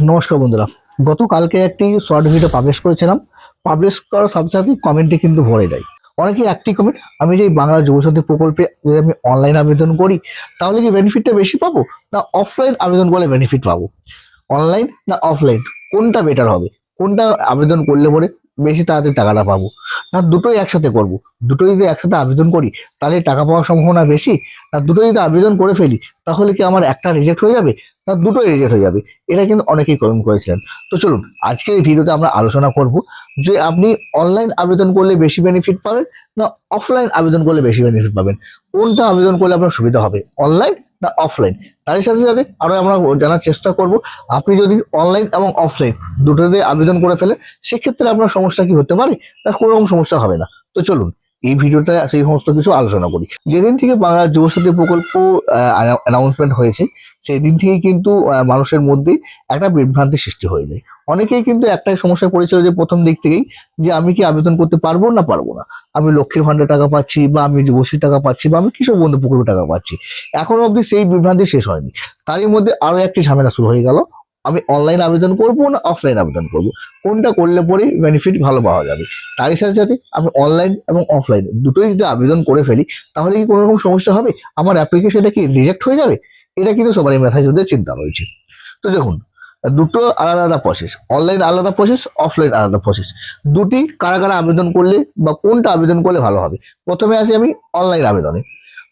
নমস্কার বন্ধুরা। গতকালকে একটি শর্ট ভিডিও পাবলিশ করেছিলাম। পাবলিশ করার সাথে সাথে কমেন্টে কিন্তু ভরে যায়। অনেকেই একটি কমেন্ট, আমি যে বাংলা যুবসাথী প্রকল্পে যদি আমি অনলাইন আবেদন করি তাহলে কি বেনিফিটটা বেশি পাবো, না অফলাইন আবেদন করলে বেনিফিট পাবো? অনলাইন না অফলাইন, কোনটা বেটার হবে? কোনটা আবেদন করলে পরে বেশি তাড়াতাড়ি টাকাটা পাবো? না দুটোই একসাথে করব? দুটোই যদি একসাথে আবেদন করি তাহলে টাকা পাওয়ার সম্ভাবনা বেশি, না দুটোই যদি আবেদন করে ফেলি তাহলে কি আমার একটা রিজেক্ট হয়ে যাবে, না দুটোই রিজেক্ট হয়ে যাবে? এটা কিন্তু অনেকেই কমেন্ট করেছিলেন। তো চলুন আজকের এই ভিডিওতে আমরা আলোচনা করব যে আপনি অনলাইন আবেদন করলে বেশি বেনিফিট পাবেন, না অফলাইন আবেদন করলে বেশি বেনিফিট পাবেন। কোনটা আবেদন করলে আপনার সুবিধা হবে, অনলাইন না অফলাইন? তার সাথে সাথে আরো আমরা জানার চেষ্টা করব আপনি যদি অনলাইন এবং অফলাইন দুটোতে আবেদন করে ফেলেন সেক্ষেত্রে আপনার সমস্যা কি হতে পারে, না কোনো রকম সমস্যা হবে না। তো চলুন এই ভিডিওতে সেই সমস্ত কিছু আলোচনা করি। যেদিন থেকে বাংলা যুবসাথী প্রকল্প অ্যানাউন্সমেন্ট হয়েছে সেই দিন থেকে কিন্তু মানুষের মধ্যে একটা বিভ্রান্তি সৃষ্টি হয়ে যায়। অনেকেই কিন্তু একটাই সমস্যায় পড়েছিল যে প্রথম দিক থেকেই যে আমি কি আবেদন করতে পারবো না পারবো না, আমি লক্ষ্মীর ভান্ডার টাকা পাচ্ছি বা আমি যুবশ্রী টাকা পাচ্ছি বা আমি কৃষক বন্ধু প্রকল্প টাকা পাচ্ছি, এখনো অবধি সেই বিভ্রান্তি শেষ হয়নি। তারই মধ্যে আরো একটি ঝামেলা শুরু হয়ে গেল, আমি অনলাইন আবেদন করব না অফলাইন আবেদন করব, কোনটা করলে পরে বেনিফিট ভালো পাওয়া যাবে। তারই সাথে সাথে আমি অনলাইন এবং অফলাইন দুটোই যদি আবেদন করে ফেলি তাহলে কি কোনো রকম সমস্যা হবে, আমার অ্যাপ্লিকেশনটা কি রিজেক্ট হয়ে যাবে? এটা কিন্তু সবারই মাথায় যদি চিন্তা রয়েছে। তো দেখুন, দুটো আলাদা আলাদা প্রসেস, অনলাইন আলাদা প্রসেস, অফলাইন আলাদা প্রসেস। দুটি কারা কারা আবেদন করলে বা কোনটা আবেদন করলে ভালো হবে? প্রথমে আসি আমি অনলাইন আবেদনে।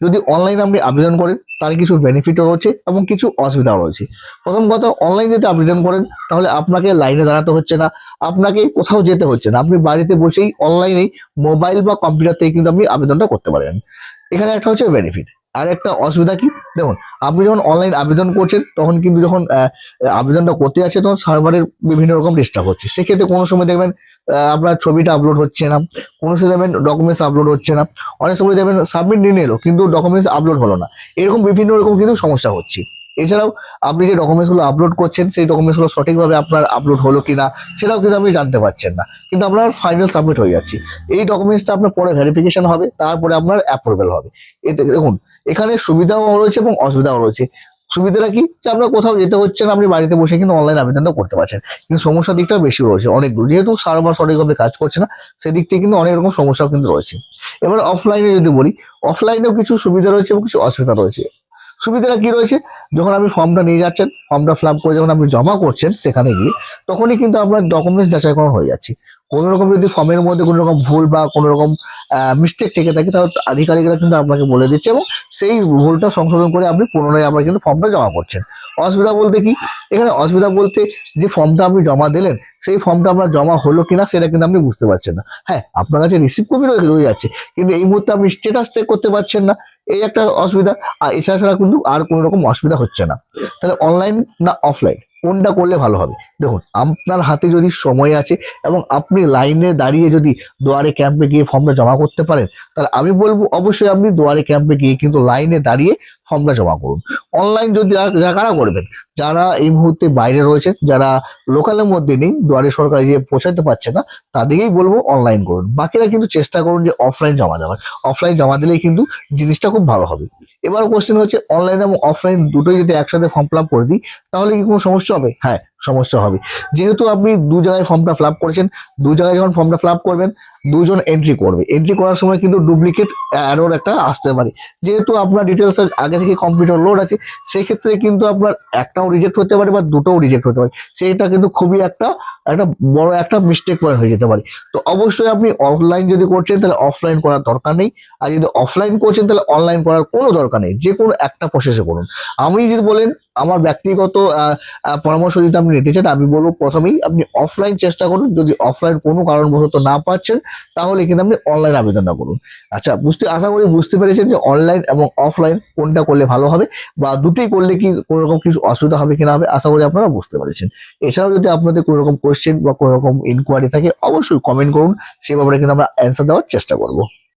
যদি অনলাইন আপনি আবেদন করেন তার কিছু বেনিফিটও রয়েছে এবং কিছু অসুবিধাও রয়েছে। প্রথম কথা, অনলাইন যদি আবেদন করেন তাহলে আপনাকে লাইনে দাঁড়াতে হচ্ছে না, আপনাকে কোথাও যেতে হচ্ছে না, আপনি বাড়িতে বসেই অনলাইনেই মোবাইল বা কম্পিউটার থেকে কিন্তু আপনি আবেদনটা করতে পারেন। এখানে একটা হচ্ছে বেনিফিট। আর একটা অসুবিধা কি, দেখুন আপনি যখন অনলাইন আবেদন করছেন তখন কিন্তু যখন আবেদনটা করতে যাচ্ছে তখন সার্ভারের বিভিন্ন রকম ডিস্টার্ব হচ্ছে। সেক্ষেত্রে কোনো সময় দেখবেন আপনার ছবিটা আপলোড হচ্ছে না, কোনো সময় দেখবেন ডকুমেন্টস আপলোড হচ্ছে না, অনেক সময় দেখবেন সাবমিট নিয়ে এলো কিন্তু ডকুমেন্টস আপলোড হলো না। এরকম বিভিন্ন রকম কিন্তু সমস্যা হচ্ছে। এছাড়াও আপনি যে ডকুমেন্টসগুলো আপলোড করছেন সেই ডকুমেন্টসগুলো সঠিকভাবে আপনার আপলোড হলো কিনা সেটাও কিন্তু আপনি জানতে পারছেন না, কিন্তু আপনার ফাইনাল সাবমিট হয়ে যাচ্ছে। এই ডকুমেন্টসটা আপনার পরে ভেরিফিকেশন হবে, তারপরে আপনার অ্যাপ্রুভেল হবে। এতে দেখুন এখানে সুবিধাও রয়েছে এবং অসুবিধাও রয়েছে। সুবিধাটা কি, যে আপনার কোথাও যেতে হচ্ছে না, আপনি বাড়িতে বসে কিন্তু অনলাইন আবেদনটা করতে পারছেন। কিন্তু সমস্যার দিকটাও বেশি রয়েছে অনেকগুলো, যেহেতু সার্ভার সঠিকভাবে কাজ করছে না সেদিক থেকে কিন্তু অনেক রকম সমস্যাও কিন্তু রয়েছে। এবার অফলাইনে যদি বলি, অফলাইনেও কিছু সুবিধা রয়েছে এবং কিছু অসুবিধা রয়েছে। সুবিধাটা কি রয়েছে, যখন আপনি ফর্মটা নিয়ে যাচ্ছেন, ফর্মটা ফিল আপ করে যখন আপনি জমা করছেন সেখানে গিয়ে তখনই কিন্তু আপনার ডকুমেন্টস যাচাইকরণ হয়ে যাচ্ছে। কোনো রকম যদি ফর্মের মধ্যে কোনো রকম ভুল বা কোনো রকম মিস্টেক থেকে থাকে তাহলে আধিকারিকরা কিন্তু আপনাকে বলে দিচ্ছে এবং সেই ভুলটা সংশোধন করে আপনি পুনরায় আবার কিন্তু ফর্মটা জমা করছেন। অসুবিধা বলতে কি, এখানে অসুবিধা বলতে যে ফর্মটা আপনি জমা দিলেন সেই ফর্মটা আপনার জমা হলো কিনা সেটা কিন্তু আপনি বুঝতে পারছেন না। হ্যাঁ, আপনার কাছে রিসিভ কপি রয়ে যাচ্ছে কিন্তু এই মুহূর্তে আপনি স্ট্যাটাস চেক করতে পারছেন না, এই একটা অসুবিধা। আর এছাড়া ছাড়া কিন্তু আর কোনো রকম অসুবিধা হচ্ছে না। তাহলে অনলাইন না অফলাইন, কোনটা করলে ভালো হবে? দেখুন আপনার হাতে যদি সময় আছে এবং আপনি লাইনে দাঁড়িয়ে যদি দুয়ারে ক্যাম্পে গিয়ে ফর্মটা জমা করতে পারেন তাহলে আমি বলবো অবশ্যই আপনি দুয়ারে ক্যাম্পে গিয়ে কিন্তু লাইনে দাঁড়িয়ে ফর্মটা জমা করুন। অনলাইন যদি কারা করবেন, যারা এই মুহূর্তে বাইরে রয়েছে, যারা লোকালের মধ্যে নেই, দুয়ারে সরকার যে পৌঁছাতে পারছে না, তাদেরকেই বলবো অনলাইন করুন। বাকিরা কিন্তু চেষ্টা করুন যে অফলাইন জমা দেওয়ার। অফলাইন জমা দিলেই কিন্তু জিনিসটা খুব ভালো হবে। এবার কোশ্চেন হচ্ছে, অনলাইন এবং অফলাইন দুটোই যদি একসাথে ফর্ম ফিল আপ করে দিই তাহলে কি কোনো সমস্যা হবে? হ্যাঁ, সমস্যা হবে। যেহেতু আপনি দু জায়গায় ফর্মটা ফিল আপ করেছেন, দু জায়গায় যখন ফর্মটা ফিল আপ করবেন দুজন এন্ট্রি করবে, এন্ট্রি করার সময় কিন্তু ডুপ্লিকেট এরর একটা আসতে পারে। যেহেতু আপনার ডিটেলস আগে থেকে কম্পিউটার লোড আছে সেই ক্ষেত্রে কিন্তু আপনার একটাও রিজেক্ট হতে পারে বা দুটোও রিজেক্ট হতে পারে, সেইটা কিন্তু খুবই একটা একটা বড় একটা মিস্টেক পয়েন্ট হয়ে যেতে পারে। তো অবশ্যই আপনি অনলাইন যদি করছেন তাহলে অফলাইন করার দরকার নেই, আর যদি অফলাইন করছেন তাহলে অনলাইন করার কোনো দরকার নেই, যে কোনো একটা প্রসেসে করুন। আমি যদি বলেন আমার ব্যক্তিগত পরামর্শ যদি আপনি নিতে চান, আমি বলবো প্রথমেই আপনি অফলাইন চেষ্টা করুন। যদি অফলাইন কোনো কারণবশত না পাচ্ছেন তাহলে কিন্তু আপনি অনলাইন আবেদনটা করুন। আচ্ছা, আশা করি বুঝতে পেরেছেন যে অনলাইন এবং অফলাইন কোনটা করলে ভালো হবে বা দুটোই করলে কি কোনো রকম কিছু অসুবিধা হবে কিনা হবে, আশা করি আপনারা বুঝতে পেরেছেন। এছাড়াও যদি আপনাদের কোনো রকম কোয়েশ্চেন বা কোনো রকম ইনকোয়ারি থাকে অবশ্যই কমেন্ট করুন, সে ব্যাপারে কিন্তু আমরা অ্যান্সার দেওয়ার চেষ্টা করবো।